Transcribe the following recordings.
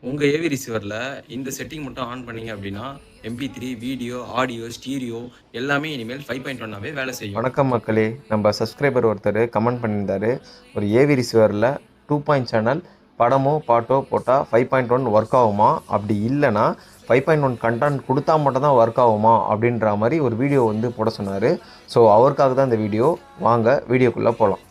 உங்க ஏவி ரிசீவர்ல இந்த செட்டிங் மட்டும் ஆன் பண்ணீங்க அப்படின்னா MP3 வீடியோ ஆடியோ ஸ்டீரியோ எல்லாமே இனிமேல் 5.1ஆவே வேலை செய்யும். வணக்கம் மக்களே, நம்ம சப்ஸ்கிரைபர் ஒருத்தர் கமெண்ட் பண்ணியிருந்தாரு. ஒரு ஏவி ரிசீவரில் 2 சேனல் படமோ பாட்டோ போட்டால் 5.1 ஒர்க் ஆகுமா, அப்படி இல்லைனா 5.1 கண்டென்ட் கொடுத்தா மட்டும் தான் ஒர்க் ஆகுமா அப்படின்ற மாதிரி ஒரு வீடியோ வந்து போட சொன்னார். ஸோ அவருக்காக தான் இந்த வீடியோ. வாங்க வீடியோக்குள்ளே போகலாம்.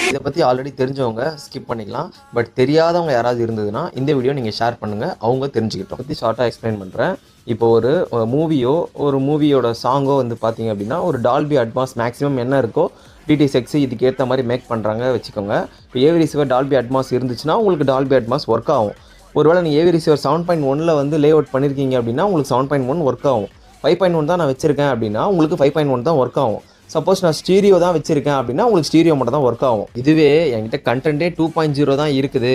இதை பற்றி ஆல்ரெடி தெரிஞ்சவங்க ஸ்கிப் பண்ணிக்கலாம். பட் தெரியாதவங்க யாராவது இருந்ததுன்னா இந்த வீடியோ நீங்கள் ஷேர் பண்ணுங்கள், அவங்க தெரிஞ்சுக்கிட்டோம். பற்றி ஷார்ட்டாக எக்ஸ்பிளைன் பண்ணுறேன். இப்போ ஒரு மூவியோட சாங்கோ வந்து பார்த்தீங்க அப்படின்னா ஒரு டால்பி அட்மாஸ் மேக்ஸிமம் என்ன இருக்கோ DTS:X இதுக்கு ஏற்ற மாதிரி மேக் பண்ணுறாங்க வச்சுக்கோங்க. இப்போ ஏவி ரிசீவர் டால்பி அட்மாஸ் இருந்துச்சுன்னா உங்களுக்கு டால்பி அட்மாஸ் ஒர்க் ஆகும். ஒருவேளை நீங்கள் ஏவி ரிசீவர் 7.1 வந்து லே அவுட் பண்ணியிருக்கீங்க அப்படின்னா உங்களுக்கு 7.1 ஒர்க் ஆகும். 5.1 தான் நான் வச்சுருக்கேன் அப்படின்னா உங்களுக்கு 5.1 தான் ஒர்க் ஆகும். சப்போஸ் நான் ஸ்டீரியோ தான் வச்சுருக்கேன் அப்படின்னா உங்களுக்கு ஸ்டீரியோ மட்டும் தான் ஒர்க் ஆகும். இதுவே என்கிட்ட கண்டென்ட்டே 2.0 தான் இருக்குது.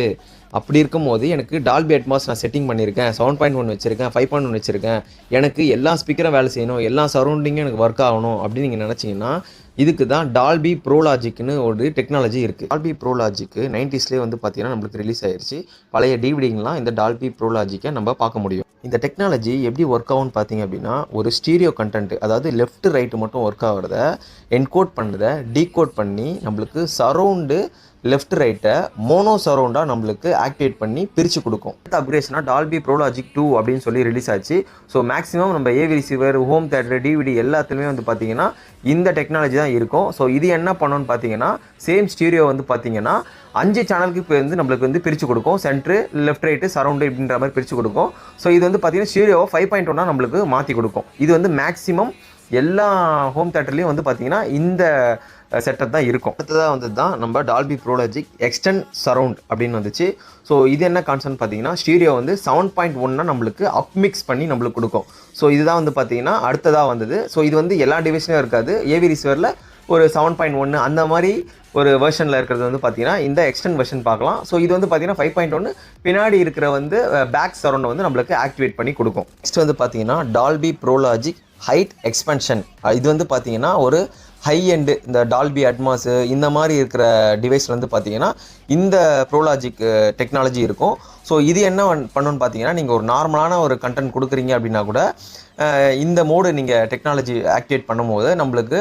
அப்படி இருக்கும்போது எனக்கு டால்பி அட்மாஸ் நான் செட்டிங் பண்ணியிருக்கேன், 7.1 வச்சுருக்கேன், 5.1 வச்சுருக்கேன், எனக்கு எல்லா ஸ்பீக்கரும் வேலை செய்யணும், எல்லா சரௌண்டிங்கும் எனக்கு ஒர்க் ஆகணும் அப்படின்னு நீங்கள் நினச்சிங்கன்னா இதுக்கு தான் டால்பி ப்ரோலாஜிக்னு ஒரு டெக்னாலஜி இருக்குது. டால்பி ப்ரோலாஜிக்கு 90ஸ்லேயே வந்து பார்த்தீங்கன்னா நம்மளுக்கு ரிலீஸ் ஆயிடுச்சு. பழைய டிவிடிங்கெலாம் இந்த டால்பி ப்ரோலாஜிக்கை நம்ம பார்க்க முடியும். இந்த டெக்னாலஜி எப்படி ஒர்க் ஆகும்னு பார்த்தீங்க அப்படின்னா ஒரு ஸ்டீரியோ கண்டென்ட், அதாவது லெஃப்ட் ரைட்டு மட்டும் ஒர்க் ஆகிறத என்கோட் பண்ணுறதை டீகோட் பண்ணி நம்மளுக்கு சரௌண்டு லெஃப்ட் ரைட்டை மோனோ சரௌண்டாக நம்மளுக்கு ஆக்டிவேட் பண்ணி பிரித்து கொடுக்கும். அப்கிரேஷனாக டால்பி ப்ரோலாஜிக் 2 அப்படின்னு சொல்லி ரிலீஸ் ஆச்சு. ஸோ மேக்ஸிமம் நம்ம AV receiver, home theatre, DVD எல்லாத்துலேயுமே வந்து பார்த்தீங்கன்னா இந்த டெக்னாலஜி தான் இருக்கும். ஸோ இது என்ன பண்ணணும்னு பார்த்தீங்கன்னா சேம் ஸ்டீரியோ வந்து பார்த்தீங்கன்னா 5 சேனலுக்கு இப்போ வந்து நம்மளுக்கு வந்து பிரித்து கொடுக்கும். சென்ட்ரு, லெஃப்ட் ரைட்டு, சரௌண்டு இப்படின்ற மாதிரி பிரித்து கொடுக்கும். ஸோ இது வந்து பார்த்தீங்கன்னா ஸ்டீரியோ 5.1 நம்மளுக்கு மாற்றி கொடுக்கும். இது வந்து மேக்ஸிமம் எல்லா ஹோம் தேட்டர்லேயும் வந்து பார்த்தீங்கன்னா இந்த செட்டப் தான் இருக்கும். அடுத்ததாக வந்து தான் நம்ம டால்பி ப்ரோலாஜிக் எக்ஸ்டெண்ட் சரௌண்ட் அப்படின்னு வந்துச்சு. ஸோ இது என்ன கான்செப்ட் பார்த்தீங்கன்னா ஸ்டீரியோ வந்து 7.1 நம்மளுக்கு அப் மிக்ஸ் பண்ணி நம்மளுக்கு கொடுக்கும். ஸோ இதுதான் வந்து பார்த்தீங்கன்னா அடுத்ததாக வந்தது. ஸோ இது வந்து எல்லா டிவைஸ்லையும் இருக்காது. ஏவி ரிசீவரில் ஒரு 7.1 அந்த மாதிரி ஒரு வெர்ஷனில் இருக்கிறது வந்து பார்த்தீங்கன்னா இந்த எக்ஸ்டெண்ட் வெர்ஷன் பார்க்கலாம். ஸோ இது வந்து பார்த்தீங்கன்னா 5.1 பின்னாடி இருக்கிற வந்து பேக் சரௌண்டை வந்து நம்மளுக்கு ஆக்டிவேட் பண்ணி கொடுக்கும். நெக்ஸ்ட் வந்து பார்த்தீங்கன்னா டால்பி ப்ரோலாஜிக் ஹைட் எக்ஸ்பென்ஷன். இது வந்து பார்த்தீங்கன்னா ஒரு ஹை எண்டு இந்த டால்பி அட்மாஸு இந்த மாதிரி இருக்கிற டிவைஸில் வந்து பார்த்தீங்கன்னா இந்த ப்ரோலாஜிக் டெக்னாலஜி இருக்கும். ஸோ இது என்ன பண்ணணும்னு பார்த்தீங்கன்னா நீங்கள் ஒரு நார்மலான ஒரு கண்டென்ட் கொடுக்குறீங்க அப்படின்னா கூட இந்த மோடு நீங்கள் டெக்னாலஜி ஆக்டிவேட் பண்ணும்போது நம்மளுக்கு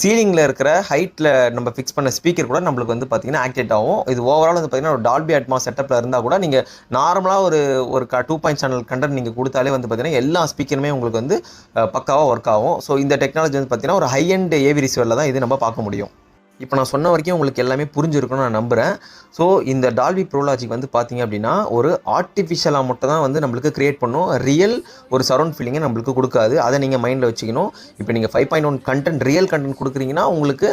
சீலிங்கில் இருக்கிற ஹைட்டில் நம்ம ஃபிக்ஸ் பண்ண ஸ்பீக்கர் கூட நம்மளுக்கு வந்து பார்த்திங்கன்னா ஆக்டிவேட் ஆகும். இது ஓவரால் வந்து பார்த்திங்கன்னா ஒரு டால்பி அட்மாஸ் செட்டப்பில் இருந்தால் கூட நீங்கள் நார்மலாக ஒரு 2 சேனல் கண்டென்ட் நீங்கள் கொடுத்தாலே வந்து பார்த்திங்கன்னா எல்லா ஸ்பீக்கருமே உங்களுக்கு வந்து பக்காவாக ஒர்க் ஆகும். ஸோ இந்த டெக்னாலஜி வந்து பார்த்திங்கன்னா ஒரு ஹை எண்ட் ஏவி ரிசீவரில் தான் இது நம்ம பார்க்க முடியும். இப்போ நான் சொன்ன வரைக்கும் உங்களுக்கு எல்லாமே புரிஞ்சிருக்குன்னு நான் நம்புகிறேன். ஸோ இந்த டால்பி ப்ரோலாஜிக் வந்து பார்த்தீங்க அப்படின்னா ஒரு ஆர்டிஃபிஷியலாக மட்டும் தான் வந்து நம்மளுக்கு க்ரியேட் பண்ணும். ரியல் ஒரு சரௌண்ட் ஃபீலிங்கை நம்மளுக்கு கொடுக்காது. அதை நீங்கள் மைண்டில் வச்சுக்கணும். இப்போ நீங்கள் 5.1 கண்டென்ட் ரியல் கண்டென்ட் கொடுக்குறீங்கன்னா உங்களுக்கு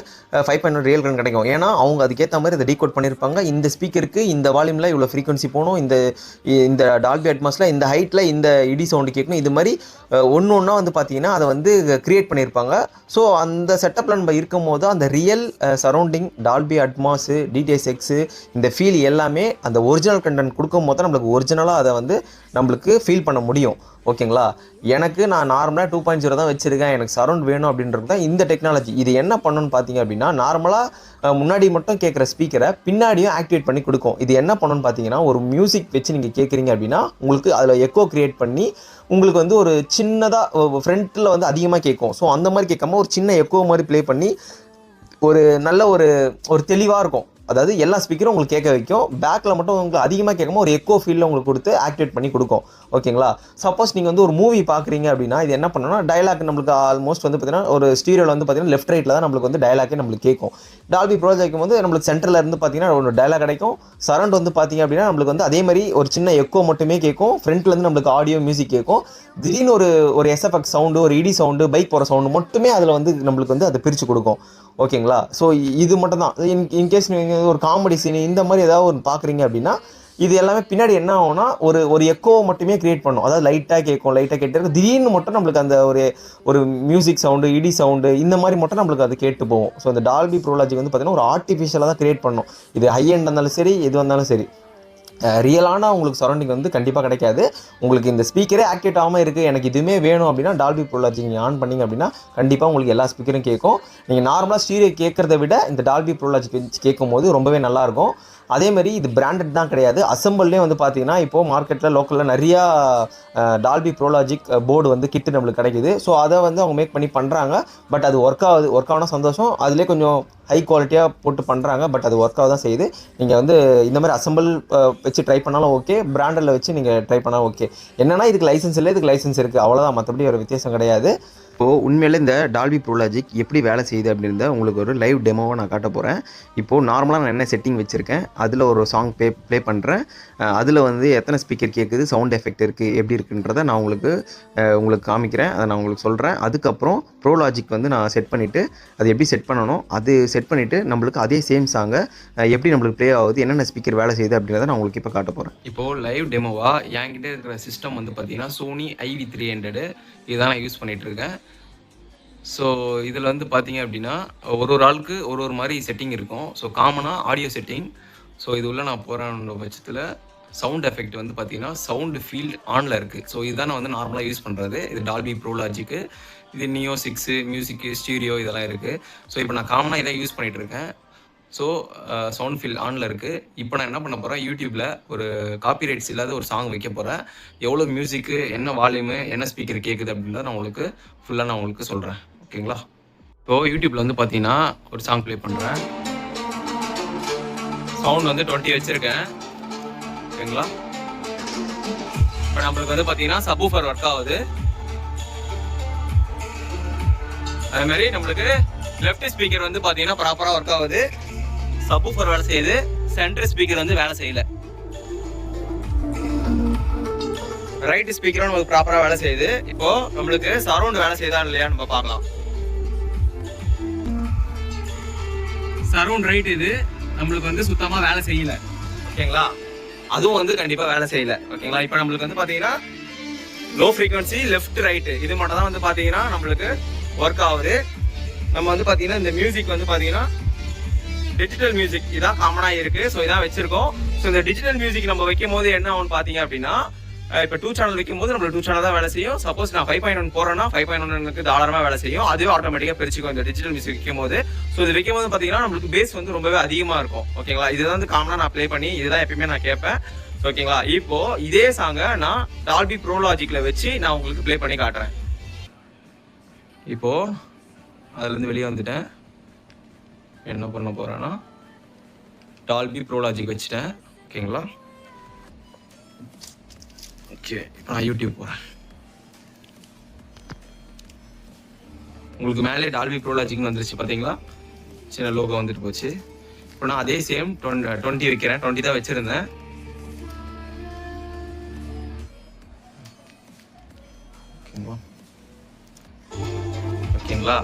5.1 ரியல் கண்டென்ட் கிடைக்கும். ஏன்னா அவங்க அதுக்கேற்ற மாதிரி அதை டீகோட் பண்ணியிருப்பாங்க. இந்த ஸ்பீக்கருக்கு இந்த வால்யூமில் இவ்வளோ ஃப்ரீக்வன்சி போகணும், இந்த டால்பி அட்மாஸில் இந்த ஹைட்டில் இந்த இடி சவுண்டு கேட்கணும், இது மாதிரி ஒன்று ஒன்றா வந்து பார்த்தீங்கன்னா அதை வந்து க்ரியேட் பண்ணியிருப்பாங்க. ஸோ அந்த செட்டப்பில் நம்ம இருக்கும் போது அந்த real surrounding Dolby Atmos, DTS:X இந்த ஃபீல் எல்லாமே அந்த ஒரிஜினல் கண்டென்ட் கொடுக்கும் போது தான் நம்மளுக்கு ஒரிஜினலாக அதை வந்து நம்மளுக்கு ஃபீல் பண்ண முடியும். ஓகேங்களா? நான் நார்மலாக 2.0 தான் வச்சுருக்கேன், எனக்கு சரௌண்ட் வேணும் அப்படின்றது தான் இந்த டெக்னாலஜி. இது என்ன பண்ணணும்னு பார்த்தீங்க அப்படின்னா நார்மலாக முன்னாடி மட்டும் கேட்குற ஸ்பீக்கரை பின்னாடியும் ஆக்டிவேட் பண்ணி கொடுக்கும். இது என்ன பண்ணணும்னு பார்த்தீங்கன்னா ஒரு மியூசிக் வச்சு நீங்கள் கேட்குறீங்க அப்படின்னா உங்களுக்கு அதில் எக்கோ க்ரியேட் பண்ணி உங்களுக்கு வந்து ஒரு சின்னதாக ஃப்ரண்ட்டில் வந்து அதிகமாக கேட்கும். ஸோ அந்த மாதிரி கேட்காம ஒரு சின்ன எக்கோ மாதிரி ப்ளே பண்ணி ஒரு நல்ல ஒரு தெளிவாக இருக்கும். அதாவது எல்லா ஸ்பீக்கரும் உங்களுக்கு கேட்க வைக்கும். பேக்கில் மட்டும் உங்களுக்கு அதிகமாக கேட்காம ஒரு எக்கோ ஃபீலில் உங்களுக்கு கொடுத்து ஆக்டிவேட் பண்ணி கொடுக்கும். ஓகேங்களா? சப்போஸ் நீங்கள் வந்து ஒரு மூவி பார்க்குறீங்க அப்படின்னா இது என்ன பண்ணணும்னா டயலாக் நம்மளுக்கு ஆல்மோஸ்ட் வந்து பார்த்தீங்கன்னா ஒரு ஸ்டீரியோவில் வந்து பார்த்தீங்கன்னா லெஃப்ட் ரைட்டில் தான் நம்மளுக்கு வந்து டயலாக்கே நம்மளுக்கு கேட்கும். டால்பி ப்ரோஜெக்ட் வந்து நம்மளுக்கு சென்டரில் இருந்து பார்த்தீங்கன்னா ஒரு டயலாக் கிடைக்கும். சரௌண்ட் வந்து பார்த்தீங்க அப்படின்னா நம்மளுக்கு வந்து அதே மாதிரி ஒரு சின்ன எக்கோ மட்டுமே கேட்கும். ஃப்ரண்ட்லேருந்து நம்மளுக்கு ஆடியோ மியூசிக் கேட்கும். திடீர்னு ஒரு SFX சவுண்டு, ஒரு இடி சவுண்டு, பைக் போகிற சவுண்டு மட்டுமே அதில் வந்து நம்மளுக்கு வந்து அதை பிரித்து கொடுக்கும். ஓகேங்களா? ஸோ இது மட்டும் தான். இன்கேஸ் நீங்கள் ஒரு காமெடி சீன் இந்த மாதிரி ஏதாவது ஒரு பார்க்குறீங்க அப்படின்னா இது எல்லாமே பின்னாடி என்ன ஆகும்னா ஒரு எக்கோ மட்டுமே கிரியேட் பண்ணும். அதாவது லைட்டாக கேட்டு இருக்கும். திடீர்னு மட்டும் நம்மளுக்கு அந்த ஒரு மியூசிக் சவுண்டு, இடி சவுண்டு இந்த மாதிரி மட்டும் நம்மளுக்கு அது கேட்டு போகும். ஸோ இந்த டால்பி ப்ரோலாஜிக் வந்து பார்த்திங்கன்னா ஒரு ஆர்டிஃபிஷியலாக தான் கிரியேட் பண்ணும். இது ஹை எண்ட் இருந்தாலும் சரி, எது வந்தாலும் சரி. ரியலான உங்களுக்கு சரௌண்டிங் வந்து கண்டிப்பாக கிடைக்காது. உங்களுக்கு இந்த ஸ்பீக்கரே ஆக்டிவேட் ஆகாமல் இருக்குது, எனக்கு இதுவுமே வேணும் அப்படின்னா டால்பி ப்ரோ லாஜிக் நீங்கள் ஆன் பண்ணிங்க அப்படின்னா கண்டிப்பாக உங்களுக்கு எல்லா ஸ்பீக்கரும் கேட்கும். நீங்கள் நார்மலாக ஸ்டீரியோ கேட்குறத விட இந்த டால்பி ப்ரோ லாஜிக் வச்சு கேட்கும் போது ரொம்பவே நல்லாயிருக்கும். அதேமாதிரி இது பிராண்டட் தான் கிடையாது, அசம்பிள்லேயே வந்து பார்த்தீங்கன்னா இப்போது மார்க்கெட்டில் லோக்கலில் நிறையா டால்பி ப்ரோ லாஜிக் போர்டு வந்து கிட்டு நம்மளுக்கு கிடைக்குது. ஸோ அதை வந்து அவங்க மேக் பண்ணி பண்ணுறாங்க. பட் அது ஒர்க் ஆகுனா சந்தோஷம். அதிலே கொஞ்சம் ஹை குவாலிட்டியாக போட்டு பண்ணுறாங்க. பட் அது ஒர்க் ஆக தான் செய்யுது. நீங்கள் வந்து இந்த மாதிரி அசம்பிள் வச்சு ட்ரை பண்ணாலும் ஓகே, பிராண்டில் வச்சு நீங்கள் ட்ரை பண்ணாலும் ஓகே. என்னென்னா இதுக்கு லைசன்ஸ் இல்லை, இதுக்கு லைசன்ஸ் இருக்குது, அவ்வளோதான். மற்றபடி ஒரு வித்தியாசம் கிடையாது. இப்போது உண்மையிலே இந்த டால்பி ப்ரோ லாஜிக் எப்படி வேலை செய்யுது அப்படின்றத உங்களுக்கு ஒரு லைவ் டெமோவை நான் காட்ட போகிறேன். இப்போது நார்மலாக நான் என்ன செட்டிங் வச்சுருக்கேன், அதில் ஒரு சாங் ப்ளே பண்ணுறேன். அதில் வந்து எத்தனை ஸ்பீக்கர் கேட்குது, சவுண்ட் எஃபெக்ட் இருக்குது, எப்படி இருக்குன்றதை நான் உங்களுக்கு காமிக்கிறேன். அதை நான் உங்களுக்கு சொல்கிறேன். அதுக்கப்புறம் ப்ரோ லாஜிக் வந்து நான் செட் பண்ணிவிட்டு அது எப்படி செட் பண்ணணும், அது செட் பண்ணிவிட்டு நம்மளுக்கு அதே சேம் சாங்கை எப்படி நம்மளுக்கு ப்ளே ஆகுது, என்னென்ன ஸ்பீக்கர் வேலை செய்யுது அப்படின்றத நான் உங்களுக்கு இப்போ காட்ட போகிறேன். இப்போது லைவ் டெமோவாக என்கிட்ட இருக்கிற சிஸ்டம் வந்து பார்த்தீங்கன்னா சோனி IV300 இதுதான் நான் யூஸ் பண்ணிகிட்ருக்கேன். ஸோ இதில் வந்து பார்த்தீங்க அப்படின்னா ஒரு ஆளுக்கு ஒரு மாதிரி செட்டிங் இருக்கும். ஸோ காமனாக ஆடியோ செட்டிங். ஸோ இது உள்ள நான் போகிற பட்சத்தில் சவுண்ட் எஃபெக்ட் வந்து பார்த்தீங்கன்னா சவுண்டு ஃபீல்ட் ஆனில் இருக்குது. ஸோ இதுதான் நான் வந்து நார்மலாக யூஸ் பண்ணுறது. இது டால்பி ப்ரோ லாஜிக்கு, இது நியோ 6 மியூசிக்கு, ஸ்டீரியோ இதெல்லாம் இருக்குது. ஸோ இப்போ நான் காமனாக இதை யூஸ் பண்ணிகிட்ருக்கேன். ஸோ சவுண்ட் ஃபீல் ஆனில் இருக்குது. இப்போ நான் என்ன பண்ண போகிறேன், யூடியூப்பில் ஒரு காப்பிரைட்ஸ் இல்லாத ஒரு சாங் வைக்க போகிறேன். எவ்வளோ மியூசிக்கு, என்ன வால்யூமு, என்ன ஸ்பீக்கர் கேட்குது அப்படின்றத நான் உங்களுக்கு சொல்கிறேன். ஓகேங்களா? இப்போது யூடியூப்பில் வந்து பார்த்தீங்கன்னா ஒரு சாங் ப்ளே பண்ணுறேன். சவுண்ட் வந்து 20 வச்சுருக்கேன். ஓகேங்களா? இப்போ நம்மளுக்கு வந்து பார்த்தீங்கன்னா சப்வூஃபர் ஒர்க் ஆகுது. அதேமாதிரி நம்மளுக்கு லெஃப்ட் ஸ்பீக்கர் வந்து பார்த்தீங்கன்னா ப்ராப்பராக ஒர்க் ஆகுது. சப்வூஃபர் வேலை செய்யுது. சென்டர் ஸ்பீக்கர் வந்து வேலை செய்யல. ரைட் ஸ்பீக்கரும் நமக்கு ப்ராப்பராக வேலை செய்யுது. இப்போ நம்மளுக்கு சரௌண்ட் வேலை செய்யுதா இல்லையா நம்ம பார்க்கலாம். சரௌண்ட் ரைட் இது நம்மளுக்கு வந்து சுத்தமாக வேலை செய்யல. ஓகேங்களா? அதுவும் வந்து கண்டிப்பாக வேலை செய்யல. ஓகேங்களா? இப்போ நம்மளுக்கு வந்து பார்த்தீங்கன்னா லோ ஃப்ரீக்வன்சி லெஃப்ட் ரைட்டு இது மட்டும் தான் வந்து பார்த்தீங்கன்னா நம்மளுக்கு ஒர்க் ஆகுது. நம்ம வந்து பார்த்தீங்கன்னா இந்த மியூசிக் வந்து பார்த்தீங்கன்னா டிஜிட்டல் மியூசிக் இதான் காமனாக இருக்குது. ஸோ இதான் வச்சிருக்கோம். ஸோ இந்த டிஜிட்டல் மியூசிக் நம்ம வைக்கும் போது என்ன ஆகும் பார்த்தீங்க அப்படின்னா, இப்போ 2 சேனல் வைக்கும் போது நம்மளுக்கு 2 சேனல் தான் வேலை செய்யும். சப்போஸ் நான் 5.1 போகிறேன்னா 5.1 தாராளமாக வேலை செய்யும். அதுவே ஆட்டோமேட்டிக்காக பிரிச்சுக்கும் இந்த டிஜிட்டல் மியூசிக் வைக்கும் போது. ஸோ இது வைக்கும் போது பார்த்தீங்கன்னா நம்மளுக்கு பேஸ் வந்து ரொம்பவே அதிகமாக இருக்கும். ஓகேங்களா? இதுதான் வந்து காமனாக நான் ப்ளே பண்ணி இதுதான் எப்பயுமே நான் கேட்பேன். ஓகேங்களா? இப்போ இதே சாங்கை நான் டால்பி ப்ரோ லாஜிக்கில் வச்சு நான் உங்களுக்கு ப்ளே பண்ணி காட்டுறேன். இப்போது அதுலேருந்து வெளியே வந்துட்டேன். என்ன பண்ண போகிறேன்னா டால்பி ப்ரோ லாஜிக் வச்சுட்டேன். ஓகேங்களா? ஓகே, இப்போ நான் யூடியூப் போகிறேன். உங்களுக்கு மேலே டால்பி ப்ரோ லாஜிக்னு வந்துருச்சு பார்த்தீங்களா? சின்ன லோகோ வந்துட்டு போச்சு. இப்போ நான் அதே சேம் 20 வைக்கிறேன். 20 தான் வச்சுருந்தேன். ஓகேங்களா?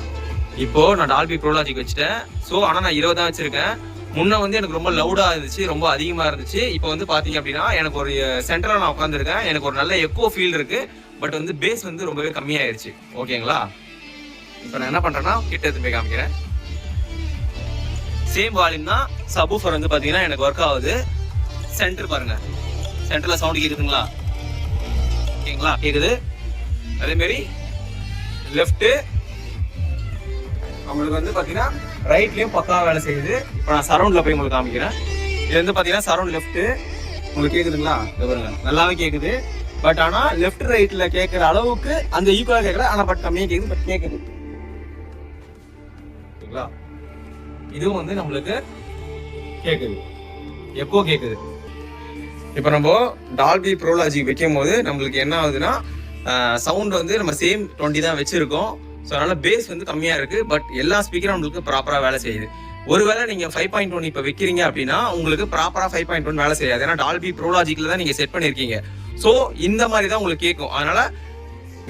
இப்போ நான் டால்பி ப்ரோ லாஜிக் வச்சுட்டேன். ஸோ ஆனால் நான் 20 தான் வச்சிருக்கேன். முன்ன வந்து எனக்கு ரொம்ப லவுடாக இருந்துச்சு, ரொம்ப அதிகமாக இருந்துச்சு. இப்போ வந்து பார்த்தீங்க அப்படின்னா எனக்கு ஒரு சென்டரில் நான் உட்காந்துருக்கேன். எனக்கு ஒரு நல்ல எக்கோ ஃபீல் இருக்குது. பட் வந்து பேஸ் வந்து ரொம்பவே கம்மியாயிருச்சு. ஓகேங்களா? இப்போ நான் என்ன பண்ணுறேன்னா கிட்ட எடுத்து போய் காமிக்கிறேன். சேம் வால்யூம் தான். சப்வூஃபர் வந்து பார்த்தீங்கன்னா எனக்கு ஒர்க் ஆகுது. சென்டர் பாருங்கள், சென்டரில் சவுண்டு கேட்குதுங்களா? ஓகேங்களா? கேட்குது. அதேமாரி லெஃப்ட்டு உங்களுக்கு வந்து பார்த்தீங்கன்னா ரைட்லேயும் பக்காவாக வேலை செய்யுது. இப்போ நான் சரௌண்டில் போய் உங்களுக்கு காமிக்கிறேன். இது வந்து பார்த்தீங்கன்னா சரௌண்ட் லெஃப்ட்டு உங்களுக்கு கேட்குதுங்களா? பாருங்க, நல்லாவே கேட்குது. பட் ஆனால் லெஃப்ட் ரைட்டில் கேட்குற அளவுக்கு அந்த ஈக்குவலாக கேட்கல. ஆனால் பட் கம்மியாக கேட்குது. பட் கேட்குது. ஓகேங்களா? இதுவும் வந்து நம்மளுக்கு கேட்குது, எப்போ கேட்குது. இப்போ நம்ம டால்பி ப்ரோ லாஜிக் வைக்கும் போது நம்மளுக்கு என்ன ஆகுதுன்னா சவுண்ட் வந்து நம்ம சேம் 20 தான் வச்சுருக்கோம். ஸோ அதனால் பேஸ் வந்து கம்மியாக இருக்குது. பட் எல்லா ஸ்பீக்கரும் நம்மளுக்கு ப்ராப்பராக வேலை செய்யுது. ஒருவேளை நீங்கள் 5.1 இப்போ வைக்கிறீங்க அப்படின்னா உங்களுக்கு ப்ராப்பராக 5.1 வேலை செய்யாது. ஏன்னா டால்பி ப்ரோ லாஜிக்கில் தான் நீங்கள் செட் பண்ணியிருக்கீங்க. ஸோ இந்த மாதிரி தான் உங்களுக்கு கேட்கும். அதனால்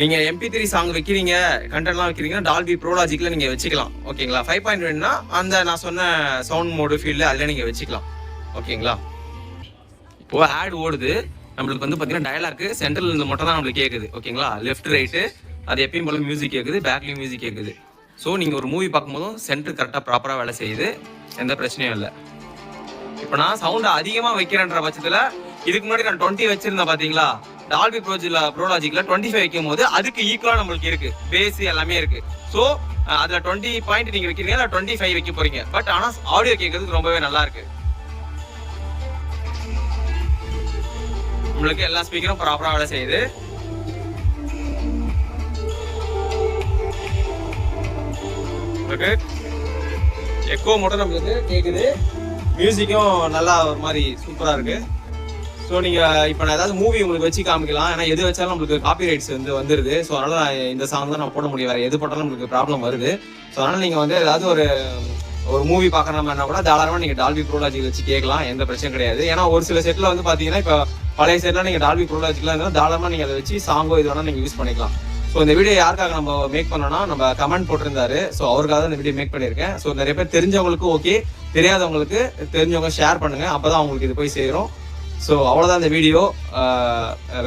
நீங்கள் MP3 சாங் வைக்கிறீங்க, கண்டென்ட்லாம் வைக்கிறீங்கன்னா டால்பி ப்ரோ லாஜிக்கில் நீங்கள் வச்சுக்கலாம். ஓகேங்களா? 5.1னா அந்த நான் சொன்ன சவுண்ட் மோடு ஃபீல்டில் அதில் நீங்கள் வச்சுக்கலாம். ஓகேங்களா? இப்போது ஆட் ஓடுது. நம்மளுக்கு வந்து பார்த்தீங்கன்னா டயலாக்கு சென்ட்ரல் இருந்து மட்டும் தான் நம்மளுக்கு கேட்குது. ஓகேங்களா? லெஃப்ட் ரைட்டு அது எப்பயும் போல மியூசிக் கேட்குது, பேக்லேயும் மியூசிக் கேட்குது. ஸோ நீங்கள் ஒரு மூவி பார்க்கும்போதும் சென்டர் கரெக்டாக ப்ராப்பராக வேலை செய்யுது. எந்த பிரச்சனையும் இல்லை. இப்போ நான் சவுண்டை அதிகமாக வைக்கிறேன்ற பட்சத்தில் இதுக்கு முன்னாடி நான் 20 வச்சிருந்தேன் பாத்தீங்களா, டால்பி ப்ரோலாஜிக்ல 25 வைக்கும் போது அதுக்கு ஈக்குவலா நம்மளுக்கு இருக்கு, பேஸ் எல்லாமே இருக்கு. ஸோ அதுல 20 பாயிண்ட் நீங்க வைக்கிறீங்க, 25 வைக்க போறீங்க. பட் ஆனா ஆடியோ கேட்கறதுக்கு ரொம்பவே நல்லா இருக்கு. உங்களுக்கு எல்லா ஸ்பீக்கரும் ப்ராப்பரா வேலை செய்யுது. உங்களுக்கு எக்கோ மட்டும் நம்மளுக்கு கேக்குது, மியூசிக்கும் நல்லா ஒரு மாதிரி சூப்பரா இருக்கு. ஸோ நீங்க இப்போ நான் ஏதாவது மூவி உங்களுக்கு வச்சு காமிக்கலாம், ஏன்னா எது வச்சாலும் நம்மளுக்கு காப்பி ரைட்ஸ் வந்துருது. ஸோ அதனால இந்த சாங் தான் நான் போட முடியும், வேற எது போட்டாலும் நம்மளுக்கு ப்ராப்ளம் வருது. ஸோ அதனால நீங்க ஏதாவது ஒரு மூவி பார்க்கணும்னா கூட தாராளமாக நீங்க டால்பி ப்ரோலாஜிக் வச்சு கேட்கலாம், எந்த பிரச்சனையும் கிடையாது. ஏன்னா ஒரு சில செட்ல பாத்தீங்கன்னா இப்போ பழைய செட்ல நீங்க டால்பி ப்ரோலாஜிக்லாம் இருந்தால் தாராளமாக நீங்க அதை வச்சு சாங்கோ இது வேணா நீங்க யூஸ் பண்ணிக்கலாம். ஸோ இந்த வீடியோ யாருக்காக நம்ம மேக் பண்ணோம்னா, நம்ம கமெண்ட் போட்டிருந்தாரு, ஸோ அவருக்காக தான் இந்த வீடியோ மேக் பண்ணியிருக்கேன். ஸோ நிறைய பேர் தெரிஞ்சவங்களுக்கு ஓகே, தெரியாதவங்களுக்கு தெரிஞ்சவங்க ஷேர் பண்ணுங்க, அப்பதான் அவங்களுக்கு இது போய் சேரும். ஸோ அவ்வளோதான் இந்த வீடியோ.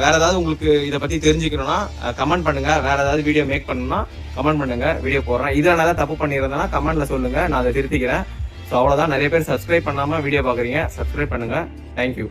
வேற ஏதாவது உங்களுக்கு இதை பத்தி தெரிஞ்சுக்கணும்னா கமெண்ட் பண்ணுங்க, வேற ஏதாவது வீடியோ மேக் பண்ணணும்னா கமெண்ட் பண்ணுங்க, வீடியோ போடுறேன். இதில் நான் ஏதாவது தப்பு பண்ணியிருந்தேன்னா கமெண்ட்ல சொல்லுங்க, நான் அதை திருத்திக்கிறேன். ஸோ அவ்வளோதான். நிறைய பேர் சப்ஸ்கிரைப் பண்ணாம வீடியோ பார்க்குறீங்க, சப்ஸ்கிரைப் பண்ணுங்க. தேங்க்யூ.